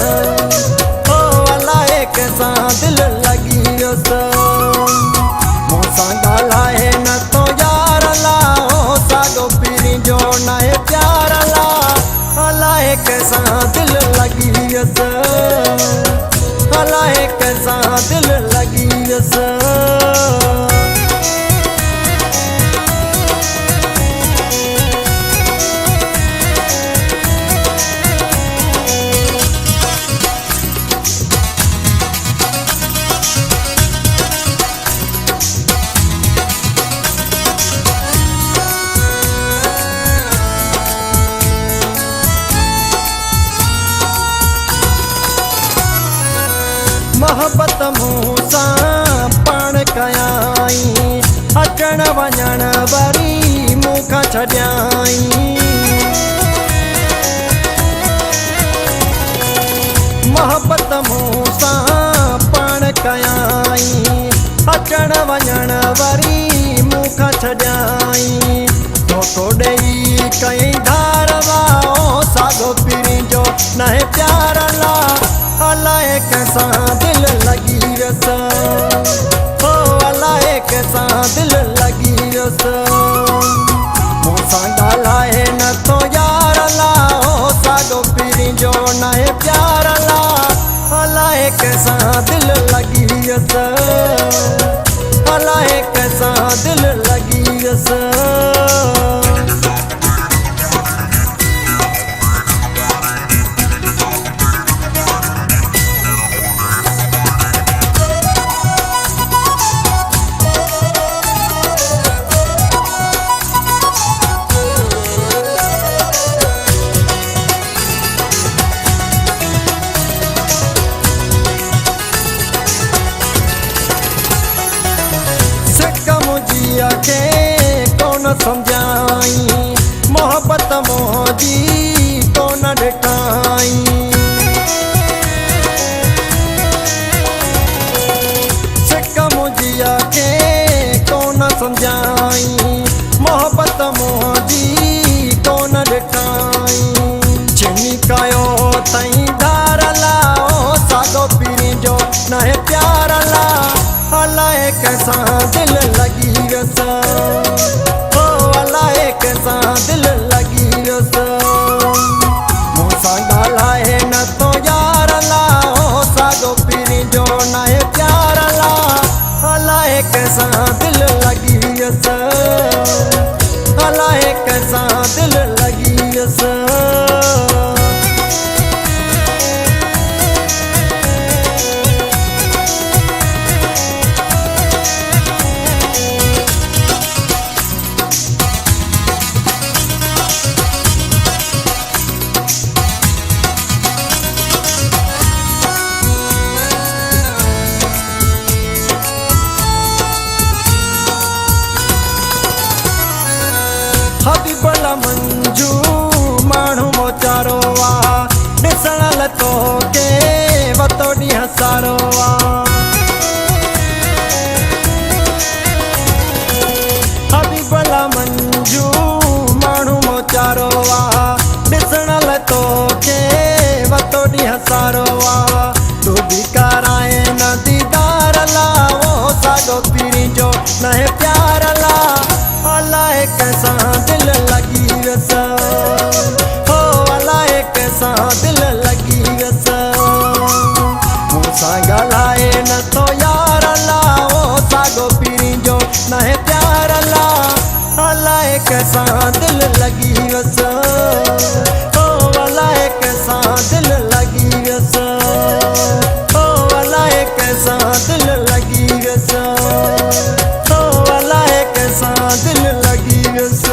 ओ अलाए कैसा दिल लगी हुस मूंसां ॻाल्हाए न तो यार ला ओ साॻो पीरी जो न आहे प्यार ला अलाए कैसा दिल लगी हुस अलाए कैसा दिल लगी हुस मोहब्बत मूंसां पाण कयाई अचण वञण वरी मूंखां छॾियाई मोहब्बत मूंसां पाण कयाई अचण वञण वरी मूंखां छॾियाई धोखो ॾेई कई धारवा ओ साॻो पीरी जो न आहे प्यार ला अलाए कैसा दिल लगी हुस ओ अलाए कैसा दिल लगी हुस मूंसां ॻाल्हाए न तो यार ला ओ साॻो पीरी जो न आहे प्यार ला अलाए कैसा दिल लगी हुस अलाए कैसा दिल लगी हुस मुझिया के कौन समझाई मोहब्बत मोहजी कौन ॾिठाई सिक मुझिया के कौन समझाई मोहब्बत मोहजी कौन ॾिठाई चिनी कयो तई धार ला ओ साॻो पीरी जो न आहे प्यार ला अलाए कैसा दिल लगी हुस ओ अलाए कैसा दिल लगी हुस मूंसां ॻाल्हाए न तो यार ला ओ साॻो पीरी जो न आहे प्यार ला अलाए कैसा दिल लगी हुस अलाए कैसा दिल लगी हुस हबीबल मंजू माण्हू मोचारो आ ॾिसण लथो के वतो ॾींहुं सारो आ हबीबल मंजू माण्हू मोचारो आ ॾिसण लथो के वतो ॾींहुं सारो आ तूं बि कराए न दीदार ला ओ साॻो पीरी जो न आहे प्यार ला अलाए कैसा दिल लगी हुस ओ अलाए कैसा दिल लगी हुस मूंसां ॻाल्हाए न तो यार ला ओ साॻो पीरी जो न आहे प्यार ला अलाए कैसा दिल लगी हुस ओ अलाए कैसा दिल लगी हुस ओ अलाए कैसा दिल लगी हुस ओ अलाए कैसा दिल लगी हुस